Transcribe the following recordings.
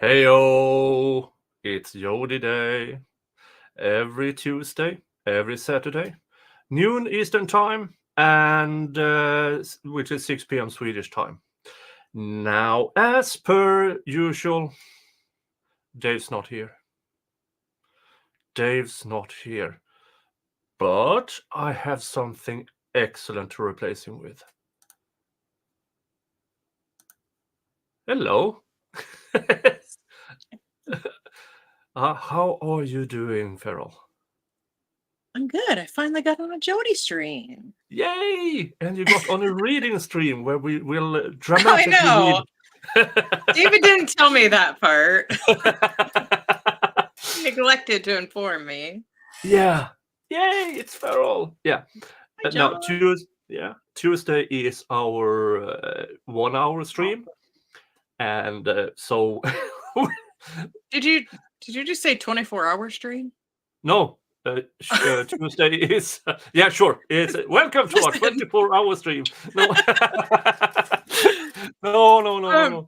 Heyo! It's Jodi Day. Every Tuesday, every Saturday, noon Eastern Time, and which is 6 p.m. Swedish time. Now, as per usual, Dave's not here. But I have something excellent to replace him with. Hello. How are you doing, Farrell? I'm good. I finally got on a Jodi stream. Yay! And you got on a reading stream where we will dramatically I know. read. David didn't tell me that part. He neglected to inform me. Yeah. Yay! It's Farrell. Yeah. Hi, Now John. Tuesday is our 1 hour stream, and so Did you just say 24-hour stream? no. Tuesday is sure. It's welcome to our 24-hour stream. No, no.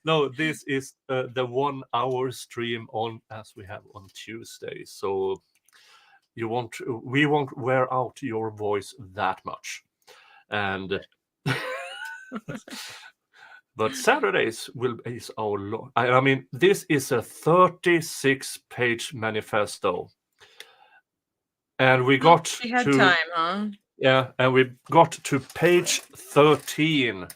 No, this is the 1 hour stream on as we have on Tuesday. So we won't wear out your voice that much, and but Saturdays is our long. I mean, this is a 36-page manifesto, and we got she had to time, huh? Yeah, and we got to page 13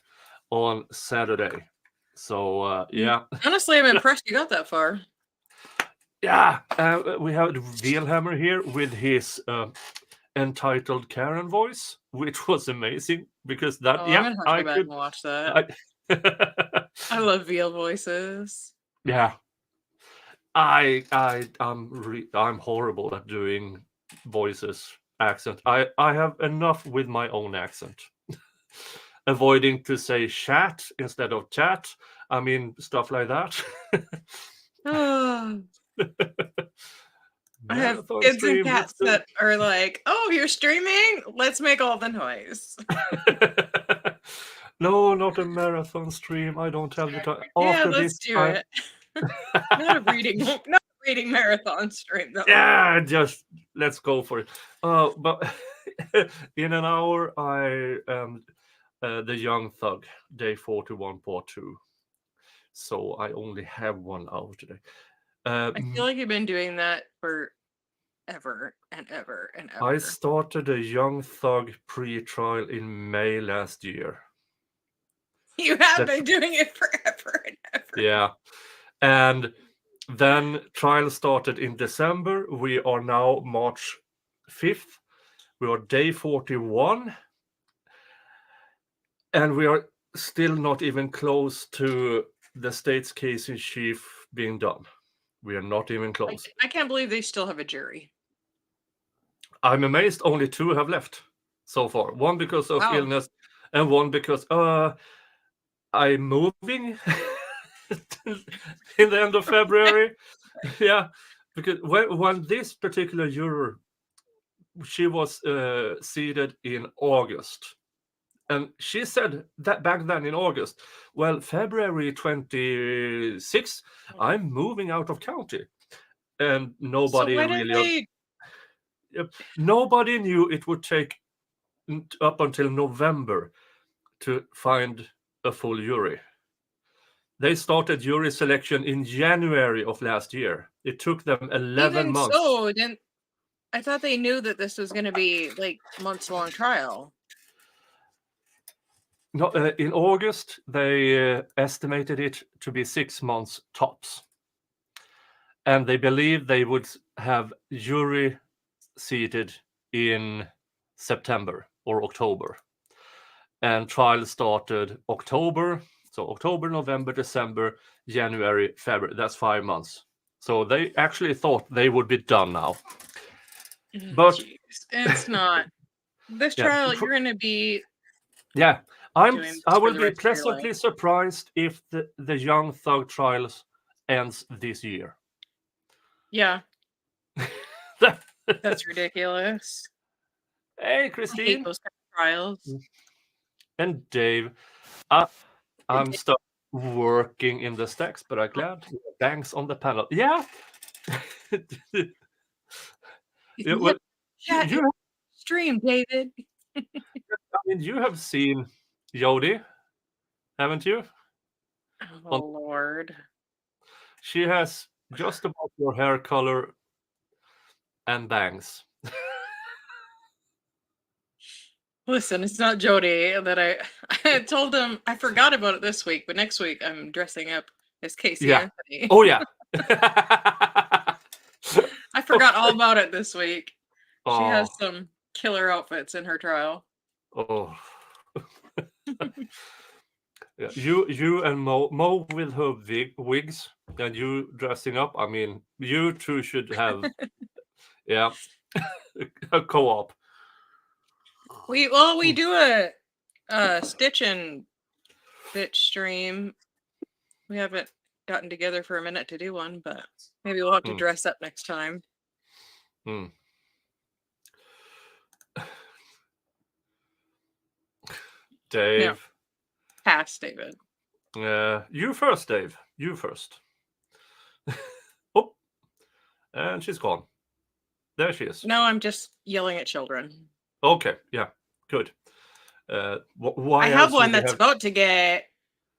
on Saturday. So yeah. Honestly, I'm impressed you got that far. Yeah, we have Vielhammer here with his entitled Karen voice, which was amazing because that. I'm gonna have to go back and watch that. I love Veal voices. Yeah, I'm horrible at doing voices, accent. I have enough with my own accent. Avoiding to say chat instead of chat. I mean, stuff like that. I have kids and cats that are like, "Oh, you're streaming? Let's make all the noise." No, not a marathon stream. I don't have the time. Let's do it. Not a reading marathon stream though. Yeah, just let's go for it. But in an hour, I am the young thug, day 41, part 2. So I only have 1 hour today. I feel like you've been doing that for ever and ever and ever. I started a young thug pre-trial in May last year. You have been doing it forever and ever. Yeah. And then trial started in December. We are now March 5th. We are day 41. And we are still not even close to the state's case in chief being done. We are not even close. I can't believe they still have a jury. I'm amazed only 2 have left so far. One because of illness and one because I'm moving in the end of February. Yeah, because when this particular juror, she was seated in August. And she said that back then in August, well, February 26th, I'm moving out of county. And nobody nobody knew it would take up until November to find a full jury. They started jury selection in January of last year. It took them 11 months. So, I thought they knew that this was going to be like months-long trial. No, in August, they estimated it to be 6 months tops. And they believed they would have jury seated in September or October. And trial started October. So October, November, December, January, February. That's 5 months. So they actually thought they would be done now. But it's not. This trial, you're going to be... Yeah, I will be pleasantly surprised if the young thug trials ends this year. Yeah. That's ridiculous. Hey, Christine. I hate those kind of trials. And Dave. I'm stuck. working in the stacks, but I'm glad banks on the panel. Yeah. Yeah, well, Chat you stream, David. I mean, you have seen Jodi, haven't you? Oh Lord. She has just about your hair color and bangs. Listen, it's not Jodi that I told him I forgot about it this week, but next week I'm dressing up as Casey Yeah. Anthony. Oh yeah. I forgot all about it this week. She Oh. has some killer outfits in her trial. Oh. Yeah. You and Mo with her wigs and you dressing up. I mean, you two should have yeah a co-op. We do a Stitch and Bitch stream. We haven't gotten together for a minute to do one, but maybe we'll have to dress up next time. Dave. No. Pass, David. You first, Dave. You first. Oh, and she's gone. There she is. No, I'm just yelling at children. Okay, yeah, good. Why I have one that's about to get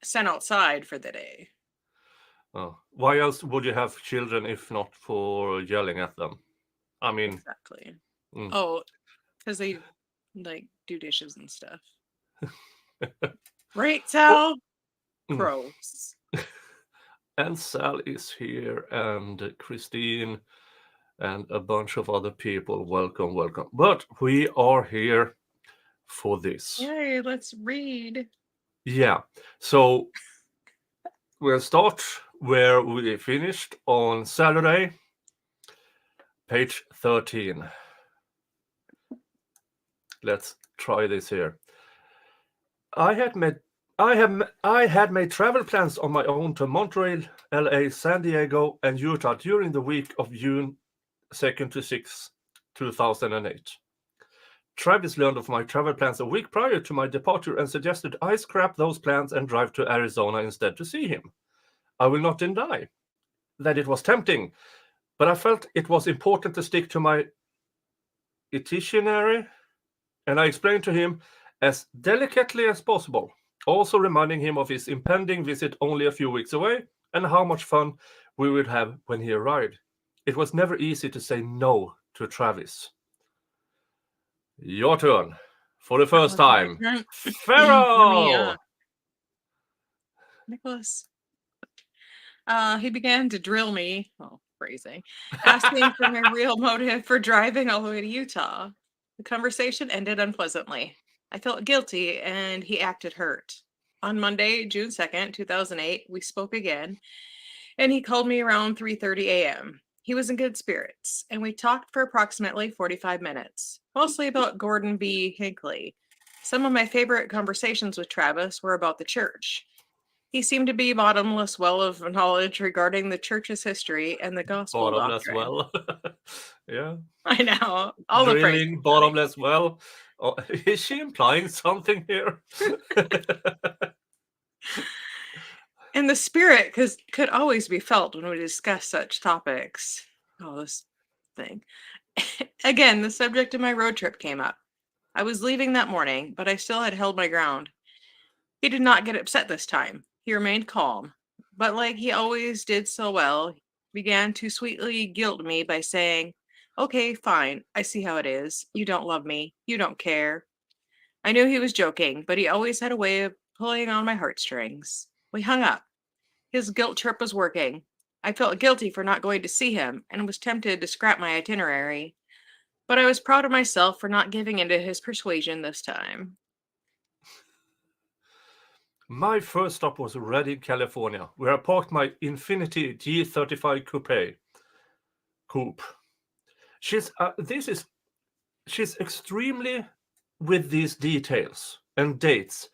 sent outside for the day. Oh, why else would you have children if not for yelling at them? I mean, exactly. Oh, because they like do dishes and stuff. Right, Sal? Gross. And Sal is here, and Christine, and a bunch of other people. Welcome, welcome. But we are here for this. Yay, let's read. Yeah, so we'll start where we finished on Saturday, page 13. Let's try this here. I had made travel plans on my own to Montreal, LA, San Diego, and Utah during the week of June 2nd to 6th, 2008. Travis learned of my travel plans a week prior to my departure and suggested I scrap those plans and drive to Arizona instead to see him. I will not deny that it was tempting, but I felt it was important to stick to my itinerary, and I explained to him as delicately as possible, also reminding him of his impending visit only a few weeks away and how much fun we would have when he arrived. It was never easy to say no to Travis. Your turn for the first time. Pharaoh! Nicholas. He began to drill me, phrasing, asking for my real motive for driving all the way to Utah. The conversation ended unpleasantly. I felt guilty and he acted hurt. On Monday, June 2nd, 2008, we spoke again, and he called me around 3:30 a.m. He was in good spirits, and we talked for approximately 45 minutes, mostly about Gordon B. Hinckley. Some of my favorite conversations with Travis were about the church. He seemed to be bottomless well of knowledge regarding the church's history and the gospel Bottomless doctrine. well. Yeah. I know. All Drilling the bottomless well. Oh, is she implying something here? And the spirit could always be felt when we discuss such topics. Oh, this thing. Again, the subject of my road trip came up. I was leaving that morning, but I still had held my ground. He did not get upset this time. He remained calm, but like he always did so well, he began to sweetly guilt me by saying, "Okay, fine, I see how it is. You don't love me. You don't care." I knew he was joking, but he always had a way of pulling on my heartstrings. We hung up. His guilt trip was working. I felt guilty for not going to see him and was tempted to scrap my itinerary, but I was proud of myself for not giving in to his persuasion this time. My first stop was Redding, California, where I parked my Infiniti G35 coupe. She's extremely with these details and dates,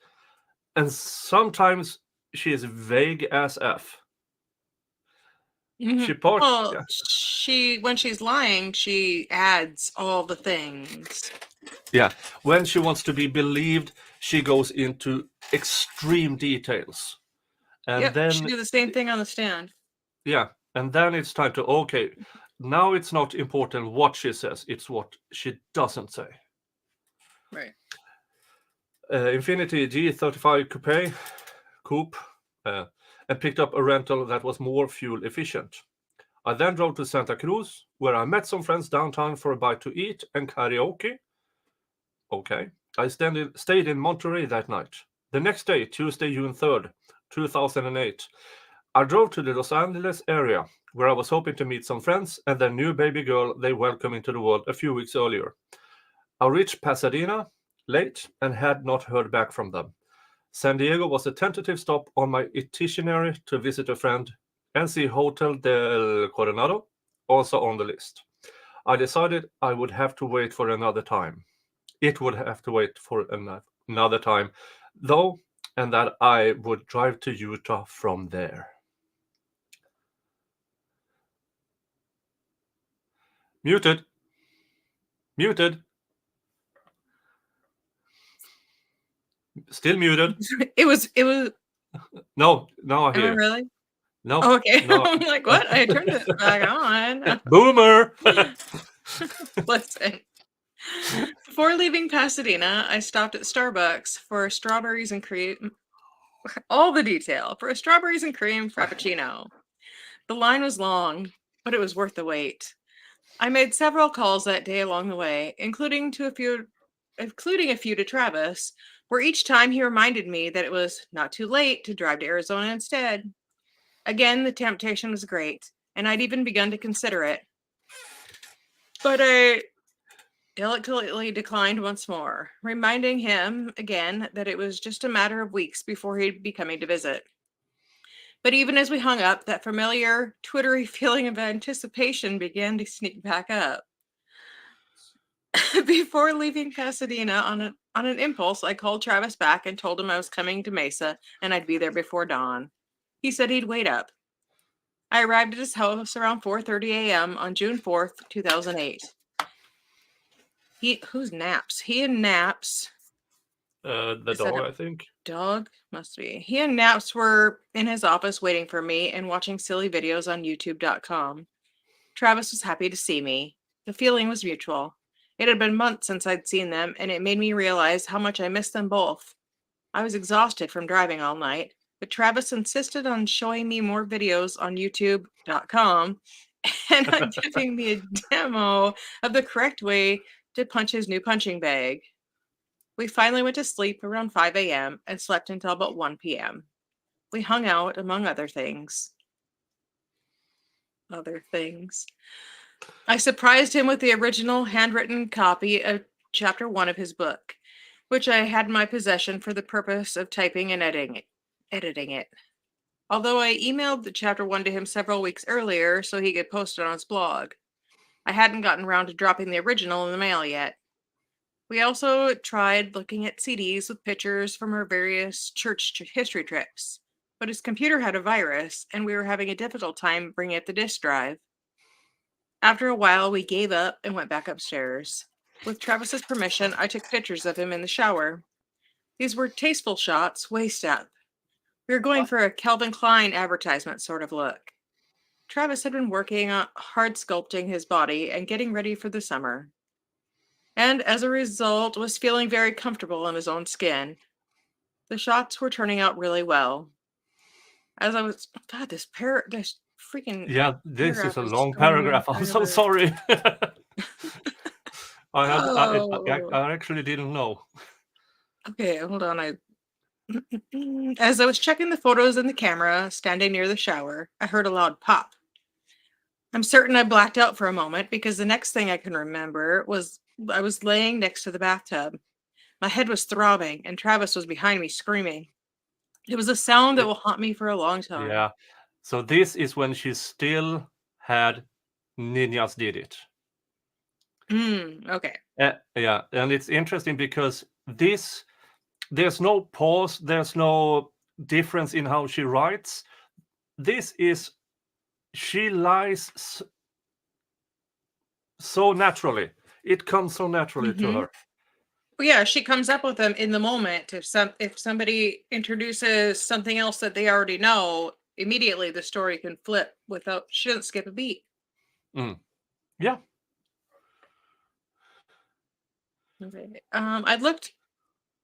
and sometimes she is vague as F. She parked. Well, when she's lying, she adds all the things. Yeah, when she wants to be believed, she goes into extreme details. And Yep, then, she do the same thing on the stand. yeah, and then it's time to, okay, now it's not important what she says, it's what she doesn't say. Right. Infiniti G35 Coupe, and picked up a rental that was more fuel efficient. I then drove to Santa Cruz, where I met some friends downtown for a bite to eat and karaoke. Okay. I stayed in Monterey that night. The next day, Tuesday, June 3rd, 2008, I drove to the Los Angeles area, where I was hoping to meet some friends and their new baby girl they welcomed into the world a few weeks earlier. I reached Pasadena late and had not heard back from them. San Diego was a tentative stop on my itinerary to visit a friend, and see Hotel del Coronado, also on the list. I decided I would have to wait for another time. It would have to wait for another time, though, and that I would drive to Utah from there. Muted. Muted. Still muted. It was. No, now I Am I hear. really? No, Oh, okay. no. I'm like, what? I turned it back on. Boomer. Listen. Before leaving Pasadena, I stopped at Starbucks for strawberries and cream. All the detail for a strawberries and cream frappuccino. The line was long, but it was worth the wait. I made several calls that day along the way, including a few to Travis, where each time he reminded me that it was not too late to drive to Arizona instead. Again, the temptation was great, and I'd even begun to consider it. But I delicately declined once more, reminding him again that it was just a matter of weeks before he'd be coming to visit. But even as we hung up, that familiar, twittery feeling of anticipation began to sneak back up. Before leaving Pasadena on an impulse, I called Travis back and told him I was coming to Mesa and I'd be there before dawn. He said he'd wait up. I arrived at his house around 4:30 a.m. on June 4th, 2008. Who's Naps? He and Naps. The dog, I think. Dog? Must be. He and Naps were in his office waiting for me and watching silly videos on youtube.com. Travis was happy to see me. The feeling was mutual. It had been months since I'd seen them, and it made me realize how much I missed them both. I was exhausted from driving all night, but Travis insisted on showing me more videos on youtube.com and on giving me a demo of the correct way to punch his new punching bag. We finally went to sleep around 5 a.m. and slept until about 1 p.m. We hung out, among other things. I surprised him with the original handwritten copy of chapter 1 of his book, which I had in my possession for the purpose of typing and editing it. Although I emailed the chapter 1 to him several weeks earlier so he could post it on his blog. I hadn't gotten around to dropping the original in the mail yet. We also tried looking at CDs with pictures from our various church history trips, but his computer had a virus and we were having a difficult time bringing up the disk drive. After a while, we gave up and went back upstairs. With Travis's permission, I took pictures of him in the shower. These were tasteful shots, waist up. We were going for a Calvin Klein advertisement sort of look. Travis had been working on hard sculpting his body and getting ready for the summer. And as a result, was feeling very comfortable in his own skin. The shots were turning out really well. As I was, God, this freaking Yeah, this is a was long going on paragraph. I'm so forever. sorry. I Oh. actually didn't know. Okay, hold on. As I was checking the photos in the camera, standing near the shower, I heard a loud pop. I'm certain I blacked out for a moment because the next thing I can remember was I was laying next to the bathtub. My head was throbbing and Travis was behind me screaming. It was a sound that will haunt me for a long time. Yeah. So this is when she still had Ninjas Did It. Okay. Yeah, and it's interesting because there's no pause, there's no difference in how she writes. She lies so naturally. It comes so naturally to her. Well, yeah, she comes up with them in the moment. If somebody introduces something else that they already know, immediately the story can flip without she doesn't skip a beat. Yeah. Okay. I looked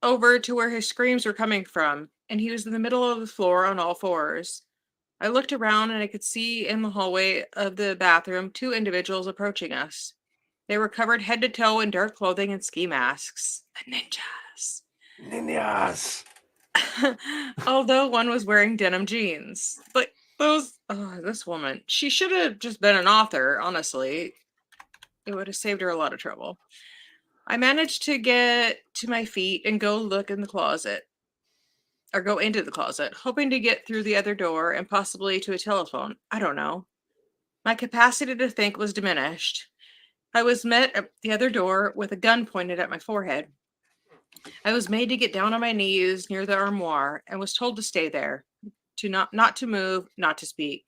over to where his screams were coming from, and he was in the middle of the floor on all fours. I looked around and I could see in the hallway of the bathroom 2 individuals approaching us. They were covered head to toe in dark clothing and ski masks. The ninjas. Ninjas. Although one was wearing denim jeans. But this woman, she should have just been an author, honestly. It would have saved her a lot of trouble. I managed to get to my feet and go look in the closet, or go into the closet, hoping to get through the other door and possibly to a telephone. I don't know. My capacity to think was diminished. I was met at the other door with a gun pointed at my forehead. I was made to get down on my knees near the armoire and was told to stay there, to not to move, not to speak.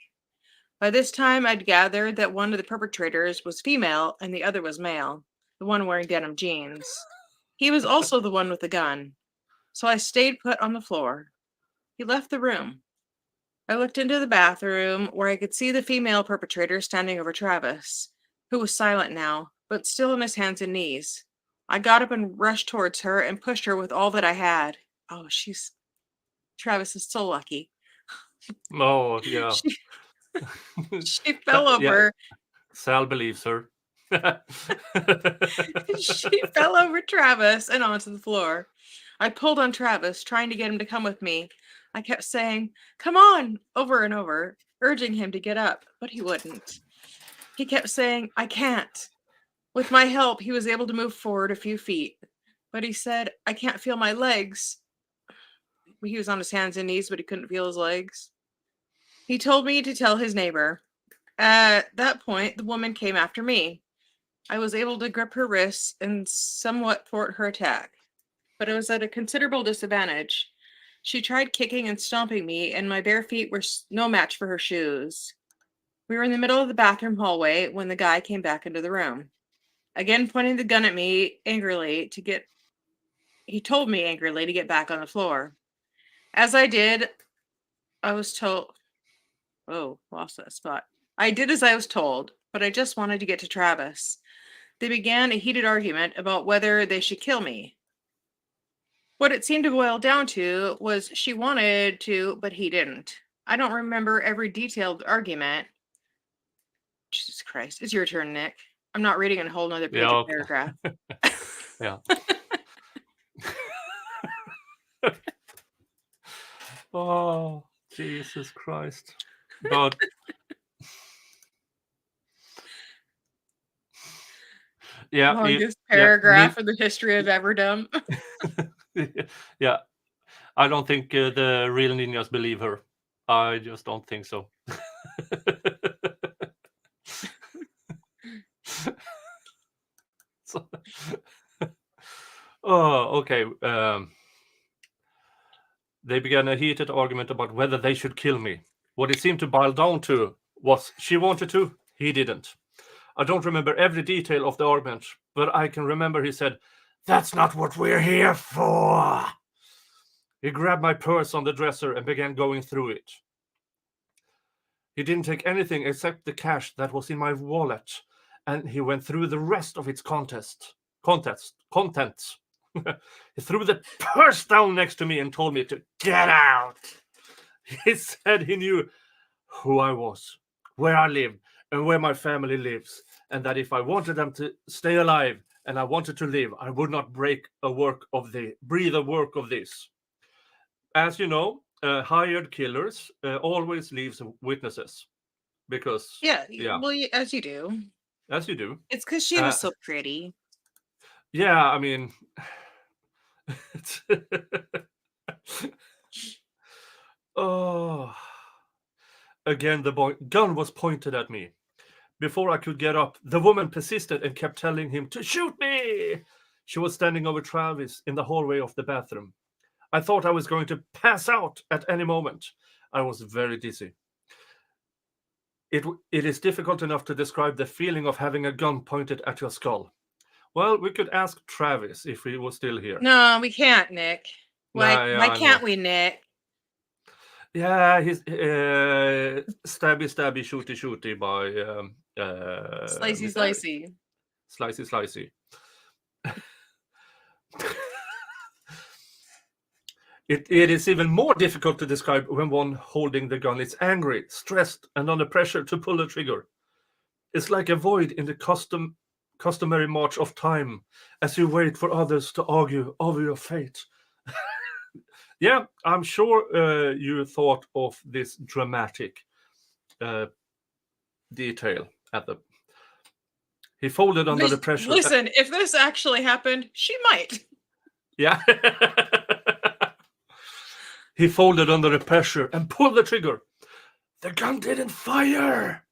By this time, I'd gathered that one of the perpetrators was female and the other was male, the one wearing denim jeans. He was also the one with the gun. So I stayed put on the floor. He left the room. I looked into the bathroom where I could see the female perpetrator standing over Travis, who was silent now, but still on his hands and knees. I got up and rushed towards her and pushed her with all that I had. Oh, Travis is so lucky. Oh, yeah. She fell over. Sal believes her. She fell over Travis and onto the floor. I pulled on Travis, trying to get him to come with me. I kept saying, "Come on," over and over, urging him to get up, but he wouldn't. He kept saying, "I can't." With my help, he was able to move forward a few feet, but he said, "I can't feel my legs." He was on his hands and knees, but he couldn't feel his legs. He told me to tell his neighbor. At that point, the woman came after me. I was able to grip her wrists and somewhat thwart her attack, but it was at a considerable disadvantage. She tried kicking and stomping me, and my bare feet were no match for her shoes. We were in the middle of the bathroom hallway when the guy came back into the room. Again, pointing the gun at me angrily he told me angrily to get back on the floor. As I did, I was told, lost that spot. I did as I was told, but I just wanted to get to Travis. They began a heated argument about whether they should kill me. What it seemed to boil down to was she wanted to, but he didn't. I don't remember every detailed argument. Jesus Christ. It's your turn, Nick. I'm not reading a whole nother page of paragraph. Yeah. Oh, Jesus Christ. But yeah, longest paragraph in the history of Everdom. Yeah, I don't think the real ninjas believe her. I just don't think so. Oh, okay. They began a heated argument about whether they should kill me. What it seemed to boil down to was she wanted to, he didn't. I don't remember every detail of the argument, but I can remember he said, "That's not what we're here for." He grabbed my purse on the dresser and began going through it. He didn't take anything except the cash that was in my wallet, and he went through the rest of its contents. He threw the purse down next to me and told me to get out. He said he knew who I was, where I lived, and where my family lives, and that if I wanted them to stay alive and I wanted to live, I would not breathe a work of this. As you know, hired killers always leaves witnesses, because well, as you do. As you do. It's because she was so pretty. Yeah, I mean, oh. Again, the gun was pointed at me. Before I could get up, the woman persisted and kept telling him to shoot me. She was standing over Travis in the hallway of the bathroom. I thought I was going to pass out at any moment. I was very dizzy. It is difficult enough to describe the feeling of having a gun pointed at your skull. Well, we could ask Travis if he was still here. No, we can't, Nick. Nah, yeah, Why I can't know. we, Nick? Yeah, he's stabby, stabby, shooty, shooty by Slicey, Miss Aria. slicey. Slicey, slicey. It is even more difficult to describe when one holding the gun is angry, stressed, and under pressure to pull the trigger. It's like a void in the customary march of time as you wait for others to argue over your fate. Yeah, I'm sure you thought of this dramatic detail at the. He folded under the pressure. Listen, if this actually happened, she might. Yeah. He folded under the pressure and pulled the trigger. The gun didn't fire.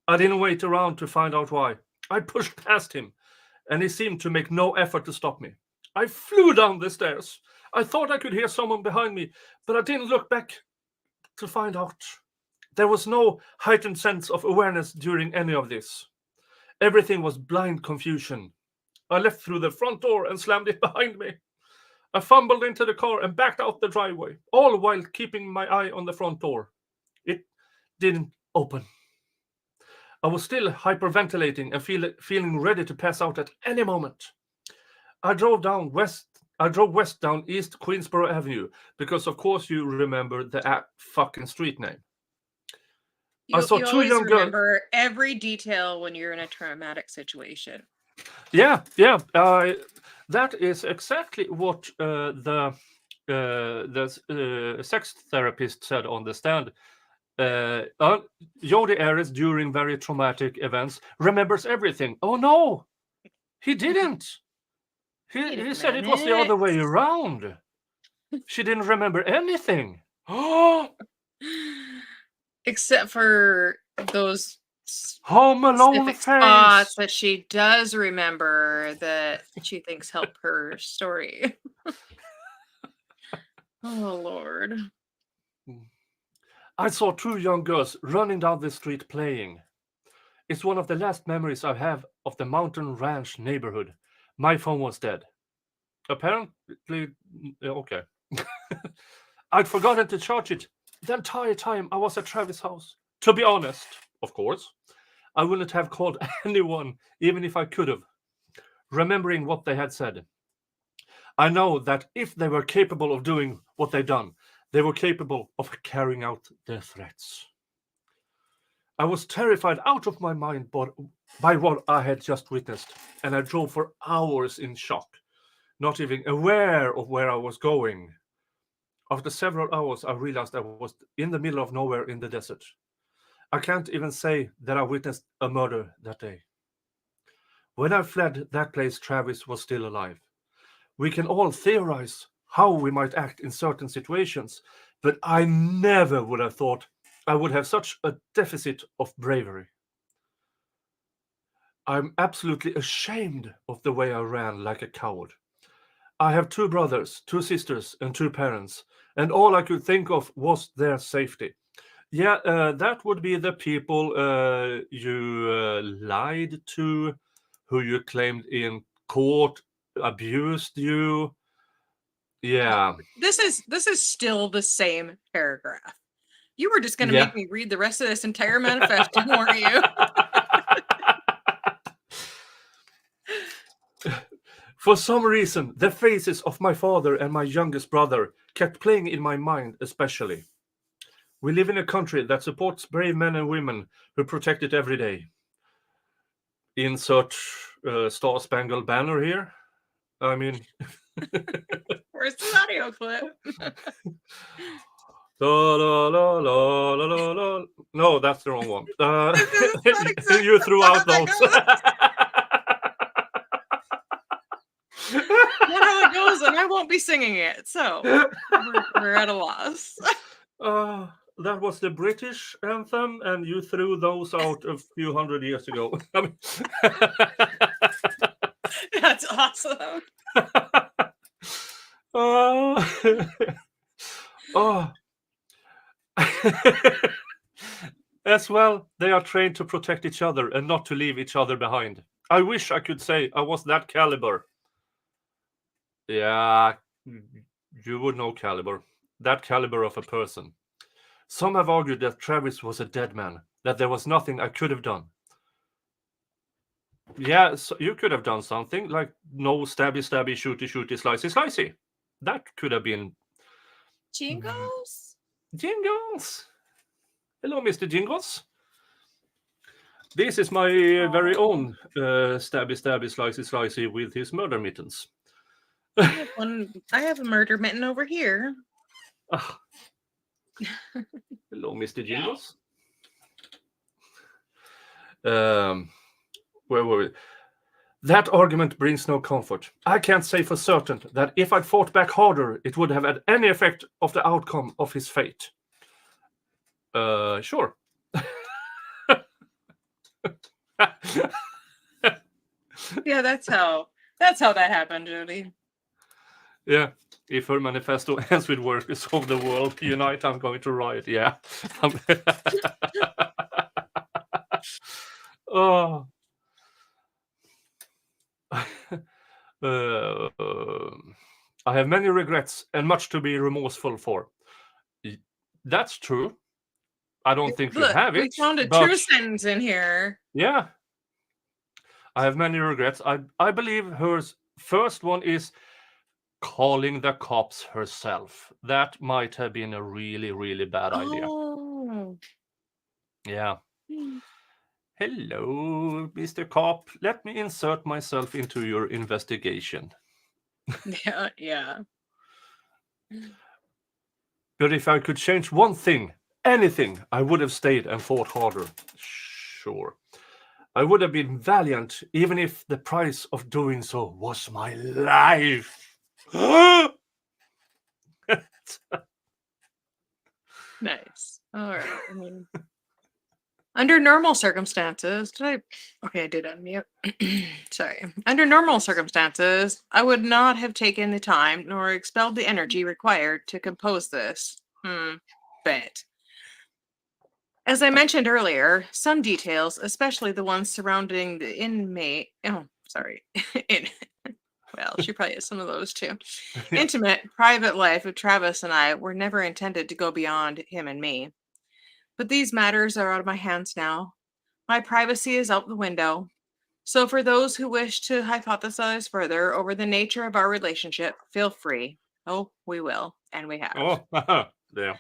I didn't wait around to find out why. I pushed past him, and he seemed to make no effort to stop me. I flew down the stairs. I thought I could hear someone behind me, but I didn't look back to find out. There was no heightened sense of awareness during any of this. Everything was blind confusion. I left through the front door and slammed it behind me. I fumbled into the car and backed out the driveway, all while keeping my eye on the front door. It didn't open. I was still hyperventilating and feeling ready to pass out at any moment. I drove west down East Queensboro Avenue because, of course, you remember the fucking street name. I saw two young girls. Remember every detail when you're in a traumatic situation. Yeah. That is exactly what the sex therapist said on the stand. Jodi Arias, during very traumatic events, remembers everything. Oh no, he didn't. He said it was the other way around. She didn't remember anything. Oh, except for those Home Alone spots that she does remember that she thinks help her story. Oh Lord. I saw two young girls running down the street playing. It's one of the last memories I have of the Mountain Ranch neighborhood. My phone was dead. Apparently, okay. I'd forgotten to charge it the entire time I was at Travis' house. To be honest, of course, I wouldn't have called anyone, even if I could have. Remembering what they had said, I know that if they were capable of doing what they'd done, they were capable of carrying out their threats. I was terrified out of my mind by what I had just witnessed, and I drove for hours in shock, not even aware of where I was going. After several hours, I realized I was in the middle of nowhere in the desert. I can't even say that I witnessed a murder that day. When I fled that place, Travis was still alive. We can all theorize how we might act in certain situations, but I never would have thought I would have such a deficit of bravery. I'm absolutely ashamed of the way I ran like a coward. I have two brothers, two sisters, and two parents, and all I could think of was their safety. Yeah, that would be the people you lied to, who you claimed in court abused you. Yeah. This is still the same paragraph. You were just going to make me read the rest of this entire manifesto, weren't you? For some reason, the faces of my father and my youngest brother kept playing in my mind especially. We live in a country that supports brave men and women who protect it every day. Insert Star-Spangled Banner here. I mean... Where's the audio clip? La, la, la, la, la, la, la. No, that's the wrong one. Exactly you threw out those. Not how it goes, and I won't be singing it, so we're at a loss. That was the British anthem, and you threw those out a few hundred years ago. That's awesome. As well, they are trained to protect each other and not to leave each other behind. I wish I could say I was that caliber. Yeah, you would know caliber. That caliber of a person. Some have argued that Travis was a dead man, that there was nothing I could have done. Yeah, so you could have done something like no stabby, stabby, shooty, shooty, slicey, slicey. That could have been Jingles? Jingles. Hello, Mr. Jingles. This is my very own stabby, stabby, slicey, slicey with his murder mittens. I have a murder mitten over here. Ah. Hello, Mr. Jingles. Where were we? That argument brings no comfort. I can't say for certain that if I'd fought back harder, it would have had any effect of the outcome of his fate. Sure. Yeah, that's how that happened, Jodi. Yeah. If her manifesto ends with workers of the world unite, I'm going to riot. Yeah. Oh. I have many regrets and much to be remorseful for. That's true. I don't think you have it. We found a but true sentence in here. Yeah. I have many regrets. I believe her first one is calling the cops herself. That might have been a really, really bad idea. Oh. Yeah. Hello, Mr. Cop. Let me insert myself into your investigation. Yeah. But if I could change one thing, anything, I would have stayed and fought harder. Sure. I would have been valiant, even if the price of doing so was my life. Nice. All right. I mean, under normal circumstances, I did unmute. Sorry. Under normal circumstances, I would not have taken the time nor expelled the energy required to compose this. But as I mentioned earlier, some details, especially the ones surrounding the inmate, well, she probably has some of those too. Yeah. Intimate, private life of Travis and I were never intended to go beyond him and me. But these matters are out of my hands now. My privacy is out the window. So for those who wish to hypothesize further over the nature of our relationship, feel free. Oh, we will. And we have. Oh, yeah.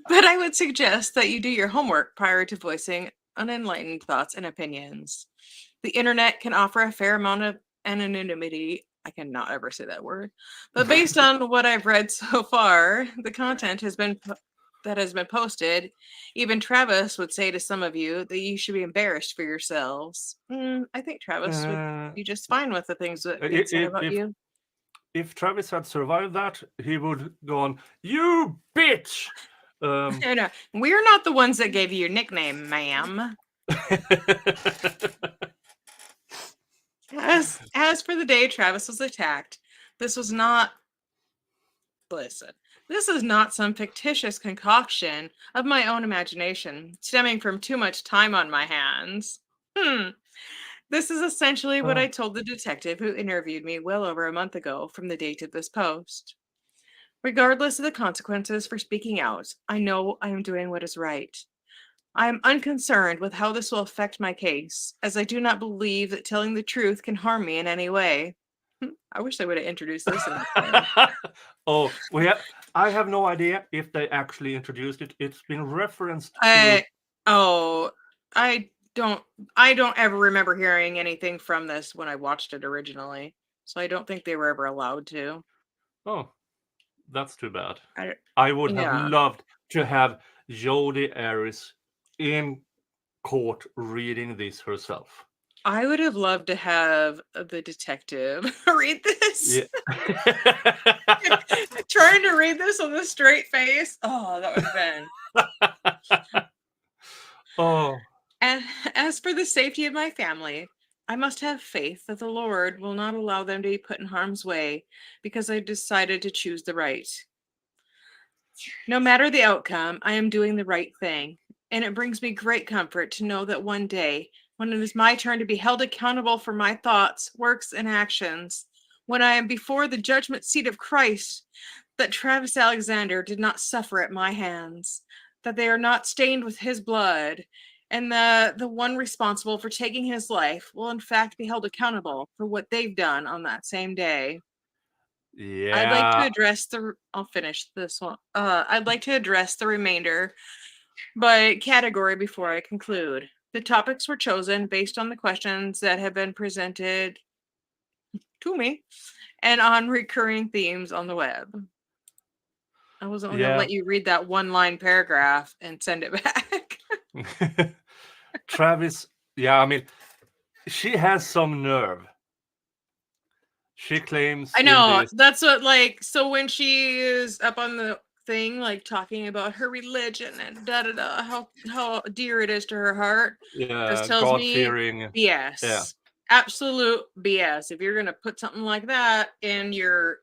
But I would suggest that you do your homework prior to voicing unenlightened thoughts and opinions. The internet can offer a fair amount of anonymity. I cannot ever say that word. But based on what I've read so far, the content that has been posted, even Travis would say to some of you that you should be embarrassed for yourselves. I think Travis would be just fine with the things that get said about you. If Travis had survived that, he would go on, "You bitch!" No, we're not the ones that gave you your nickname, ma'am. As for the day Travis was attacked, this is not some fictitious concoction of my own imagination, stemming from too much time on my hands. This is essentially what I told the detective who interviewed me well over a month ago from the date of this post. Regardless of the consequences for speaking out, I know I am doing what is right. I am unconcerned with how this will affect my case, as I do not believe that telling the truth can harm me in any way. I wish they would have introduced this in the I have no idea if they actually introduced it. It's been referenced I don't ever remember hearing anything from this when I watched it originally. So I don't think they were ever allowed to. Oh, that's too bad. I would have loved to have Jodi Arias in court reading this herself. I would have loved to have the detective read this. Yeah. Trying to read this with a straight face. Oh, that would have been. Oh. And as for the safety of my family, I must have faith that the Lord will not allow them to be put in harm's way because I decided to choose the right. No matter the outcome, I am doing the right thing, and it brings me great comfort to know that one day when it is my turn to be held accountable for my thoughts, works, and actions, when I am before the judgment seat of Christ, that Travis Alexander did not suffer at my hands, that they are not stained with his blood, and the one responsible for taking his life will in fact be held accountable for what they've done on that same day. I'd like to Yeah. address I'll finish this one. I'd like to address the remainder by category before I conclude. The topics were chosen based on the questions that have been presented to me and on recurring themes on the web. I wasn't going to Yeah. let you read that one-line paragraph and send it back. Travis, yeah, I mean, she has some nerve. She claims I in know, this, that's what, like, so when she is up on the thing, like, talking about her religion and da-da-da, how dear it is to her heart, this yeah, tells me God-fearing, yeah, BS. Absolute BS. If you're going to put something like that in your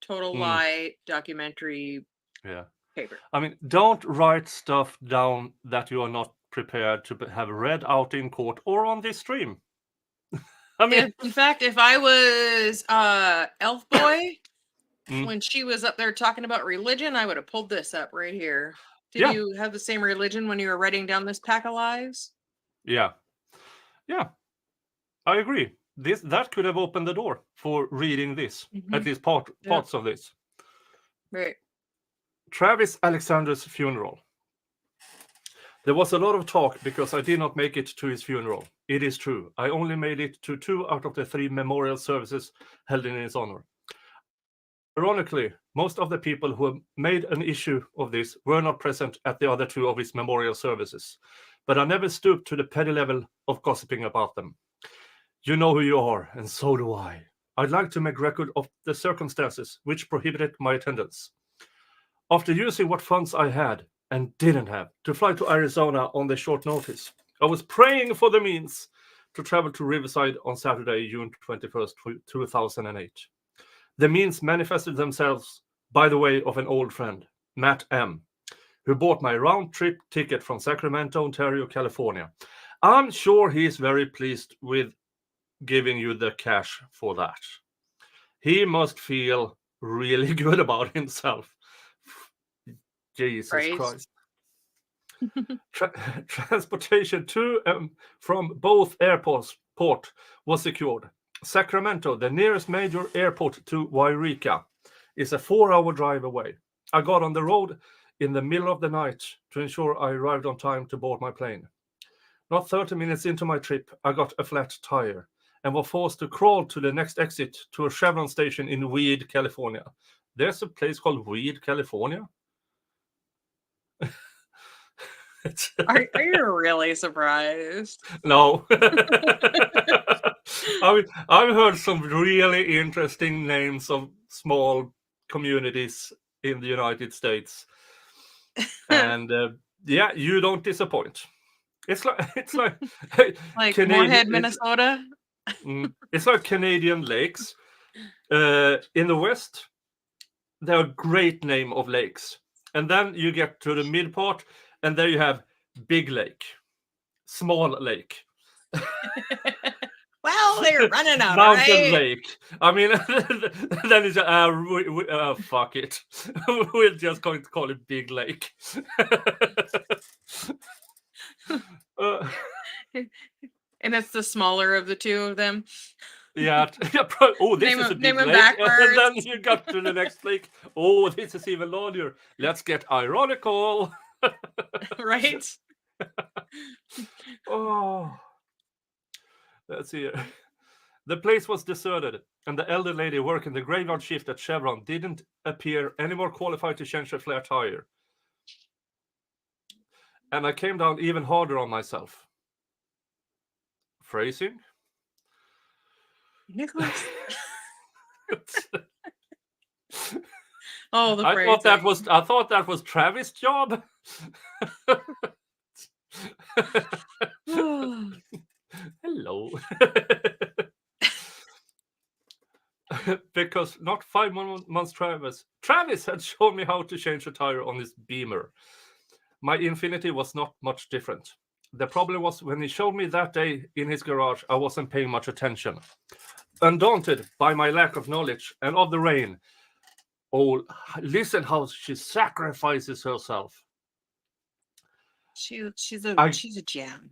total lie documentary yeah. paper. I mean, don't write stuff down that you are not prepared to have read out in court or on this stream. I mean, In fact, if I was Elf Boy, mm, when she was up there talking about religion, I would have pulled this up right here. Did yeah, you have the same religion when you were writing down this pack of lies? yeah, yeah. I agree. That could have opened the door for reading this, at least parts of this. Right. Travis Alexander's funeral. There was a lot of talk because I did not make it to his funeral. It is true. I only made it to 2 out of the 3 memorial services held in his honor. Ironically, most of the people who made an issue of this were not present at the other 2 of his memorial services. But I never stooped to the petty level of gossiping about them. You know who you are, and so do I. I'd like to make record of the circumstances which prohibited my attendance. After using what funds I had and didn't have to fly to Arizona on the short notice, I was praying for the means to travel to Riverside on Saturday, June 21st, 2008. The means manifested themselves by the way of an old friend, Matt M., who bought my round-trip ticket from Sacramento, Ontario, California. I'm sure he's very pleased with giving you the cash for that. He must feel really good about himself. Jesus Christ. Transportation to from both airports was secured. Sacramento, the nearest major airport to Wairika, is a 4-hour drive away. I got on the road in the middle of the night to ensure I arrived on time to board my plane. Not 30 minutes into my trip, I got a flat tire and was forced to crawl to the next exit to a Chevron station in Weed, California. There's a place called Weed, California? Are you really surprised? No. I've heard some really interesting names of small communities in the United States. And yeah, you don't disappoint. It's like like Canadian, Moorhead, Minnesota. It's like Canadian lakes. In the West, they're a great name of lakes. And then you get to the mid part, and there you have Big Lake, Small Lake. Well, they're running out, Mountain right? Lake. I mean, then it's fuck it. We're just going to call it Big Lake. And it's the smaller of the two of them. Yeah. Oh, this is a big lake. And then you got to the next lake. Oh, this is even larger. Let's get ironical. Right? Oh. Let's see here. The place was deserted, and the elder lady working the graveyard shift at Chevron didn't appear any more qualified to change a flat tire. And I came down even harder on myself. Phrasing? Nicholas. Oh, the I thought that was Travis' job. Hello. Because not 5 months Travis had shown me how to change a tire on his Beamer. My Infinity was not much different. The problem was when he showed me that day in his garage, I wasn't paying much attention. Undaunted by my lack of knowledge and of the rain, oh, listen how she sacrifices herself. She's a gem.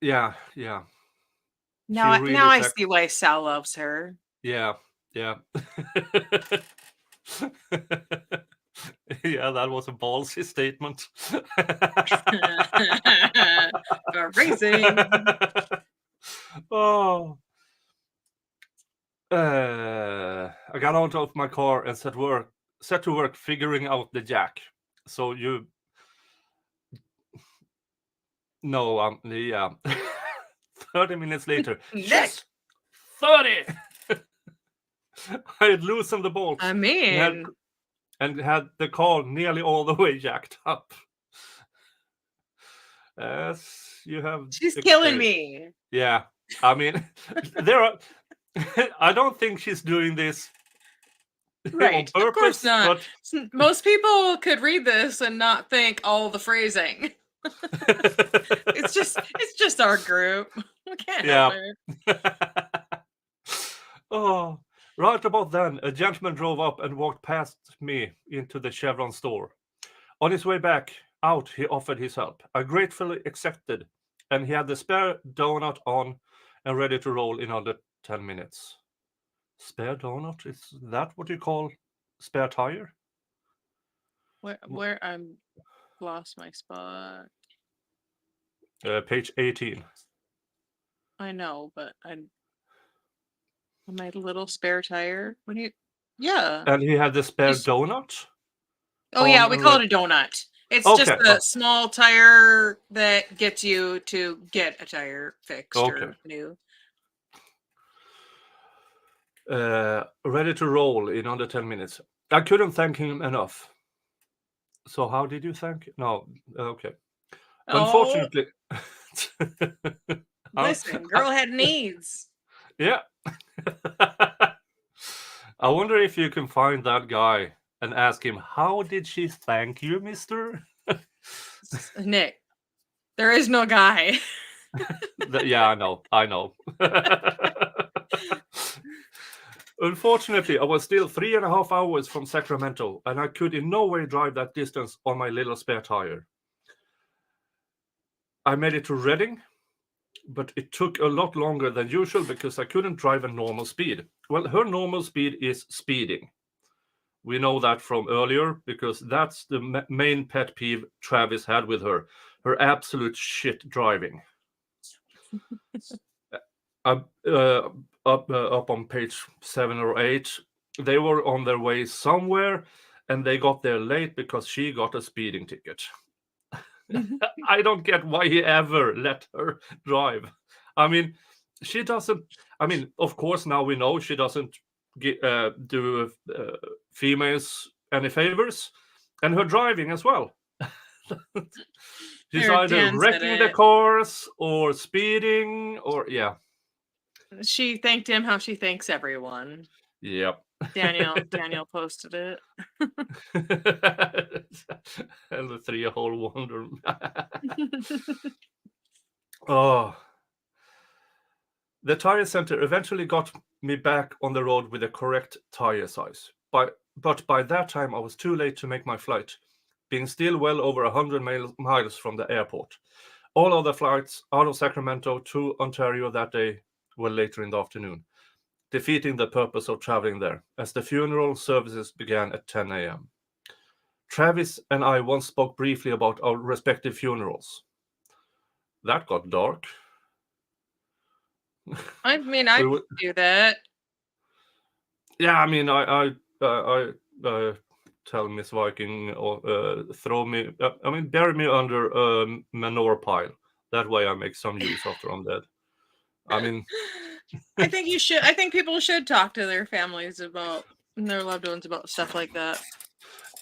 Yeah. Now really I see why Sal loves her. Yeah. Yeah, that was a ballsy statement. Racing. Oh. I got out of my car and set to work figuring out the jack. So you... No, yeah. 30 minutes later. Yes! 30! I had loosened the bolts. I mean... And had the car nearly all the way jacked up. As you have... She's killing me. Yeah. I mean, I don't think she's doing this right on purpose. Of course not. But... Most people could read this and not think all the phrasing. It's just our group. We can't help it. Oh, right about then, a gentleman drove up and walked past me into the Chevron store. On his way back out, he offered his help. I gratefully accepted, and he had the spare donut on and ready to roll in under 10 minutes. Spare donut? Is that what you call spare tire? Where I'm lost my spot. Page 18. I know, but my little spare tire. When you... Yeah. And he had the spare donut? Oh yeah, we call it a donut. It's just a small tire that gets you to get a tire fixed or new. Ready to roll in under 10 minutes. I couldn't thank him enough. So how did you thank? No, okay. Unfortunately... Listen, girl had needs. Yeah. I wonder if you can find that guy and ask him, how did she thank you, mister? Nick, there is no guy. Yeah, I know. Unfortunately, I was still 3.5 hours from Sacramento, and I could in no way drive that distance on my little spare tire. I made it to Reading, but it took a lot longer than usual because I couldn't drive at normal speed. Well, her normal speed is speeding. We know that from earlier because that's the main pet peeve Travis had with her absolute shit driving. Up on page 7 or 8, they were on their way somewhere and they got there late because she got a speeding ticket. I don't get why he ever let her drive. I mean, she doesn't... I mean, of course, now we know she doesn't do females any favors, and her driving as well. She's either wrecking the cars or speeding or... Yeah. She thanked him how she thanks everyone. Yep. Daniel posted it. And the 3-hole wonder. Oh. The tire center eventually got me back on the road with the correct tire size. But by that time, I was too late to make my flight, being still well over 100 miles from the airport. All other flights out of Sacramento to Ontario that day were later in the afternoon, defeating the purpose of traveling there, as the funeral services began at 10 a.m. Travis and I once spoke briefly about our respective funerals. That got dark. I mean, I would do that. Yeah, I mean, I tell Miss Viking or bury me under a manure pile. That way I make some use after I'm dead. I mean, I think you should. I think people should talk to their families about and their loved ones about stuff like that.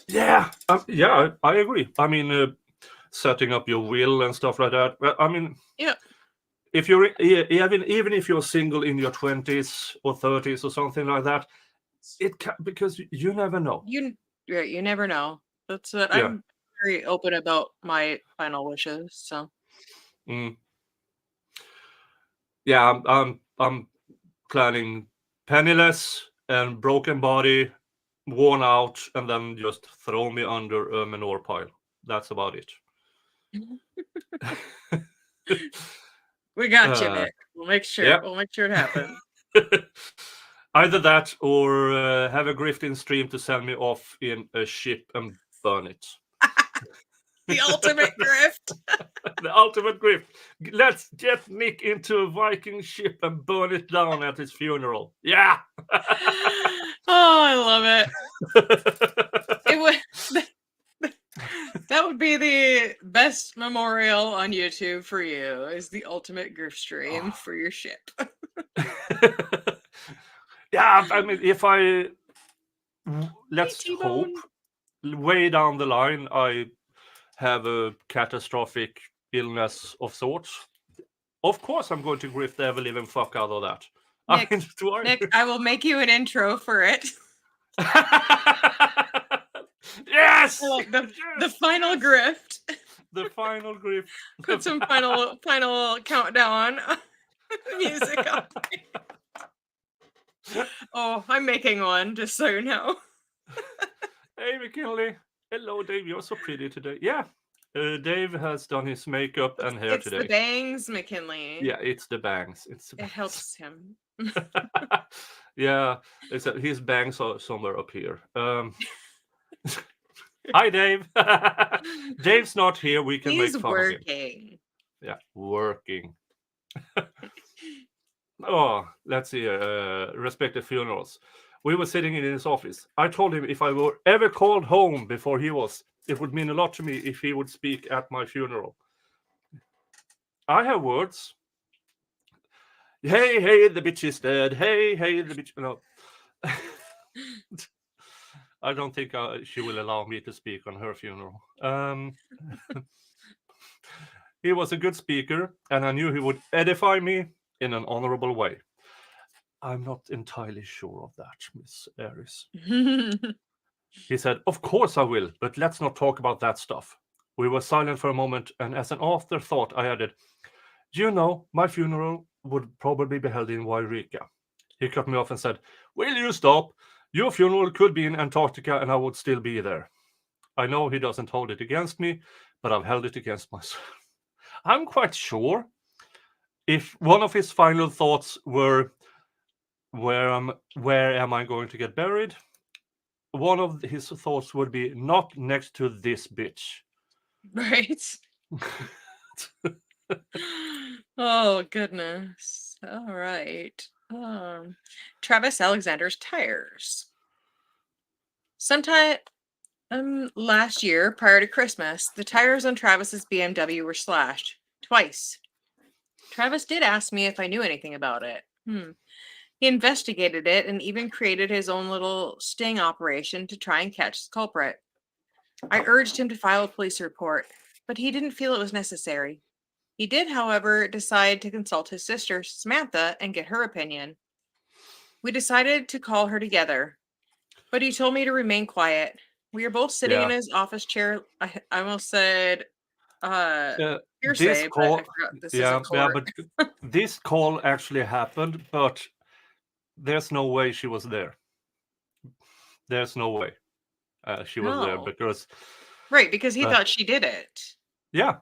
Yeah, I agree. I mean, setting up your will and stuff like that. I mean, yeah. If you're even if you're single in your 20s or 30s or something like that, it can, because you never know. You never know. That's what I'm very open about my final wishes. So. Yeah, I'm planning penniless and broken body, worn out, and then just throw me under a manure pile. That's about it. We got you, Nick. We'll make sure. Yeah. We'll make sure it happens. Either that or have a grifting stream to send me off in a ship and burn it. The ultimate grift. The ultimate grift. Let's get Nick into a Viking ship and burn it down at his funeral. Yeah. Oh, I love it. It would. That would be the best memorial on YouTube for you. Is the ultimate grift stream for your ship. Yeah, I mean, if let's hope way down the line I have a catastrophic illness of sorts, of course I'm going to grift the ever-living fuck out of that. Nick, I will make you an intro for it. Yes! Like the final grift. The final grift. Put some final countdown music on. Oh, I'm making one, just so you know. Hey, McKinley. Hello, Dave. You're so pretty today. Yeah. Dave has done his makeup and hair today. It's the bangs, McKinley. Yeah, it's the bangs. It helps him. Yeah, his bangs are somewhere up here. Hi, Dave. Dave's not here. We can make fun of him. Yeah, working. Oh, let's see. Respective funerals. We were sitting in his office. I told him if I were ever called home before he was, it would mean a lot to me if he would speak at my funeral. I have words. Hey, the bitch is dead. Hey, the bitch. No. I don't think she will allow me to speak on her funeral. He was a good speaker, and I knew he would edify me in an honorable way. I'm not entirely sure of that, Miss Arias. He said, of course I will, but let's not talk about that stuff. We were silent for a moment, and as an afterthought, I added, you know, my funeral would probably be held in Wairika. He cut me off and said, will you stop? Your funeral could be in Antarctica, and I would still be there. I know he doesn't hold it against me, but I've held it against myself. I'm quite sure if one of his final thoughts were, where am I going to get buried? One of his thoughts would be not next to this bitch. Right. Oh, goodness. All right. Travis Alexander's tires. Sometime last year, prior to Christmas, the tires on Travis's BMW were slashed twice. Travis did ask me if I knew anything about it. He investigated it and even created his own little sting operation to try and catch the culprit. I urged him to file a police report, but he didn't feel it was necessary. He did, however, decide to consult his sister, Samantha, and get her opinion. We decided to call her together, but he told me to remain quiet. We were both sitting in his office chair. I almost said hearsay, but I forgot this is a court. But this call actually happened, but there's no way she was there. There's no way she was there because... Right, because he thought she did it. Yeah.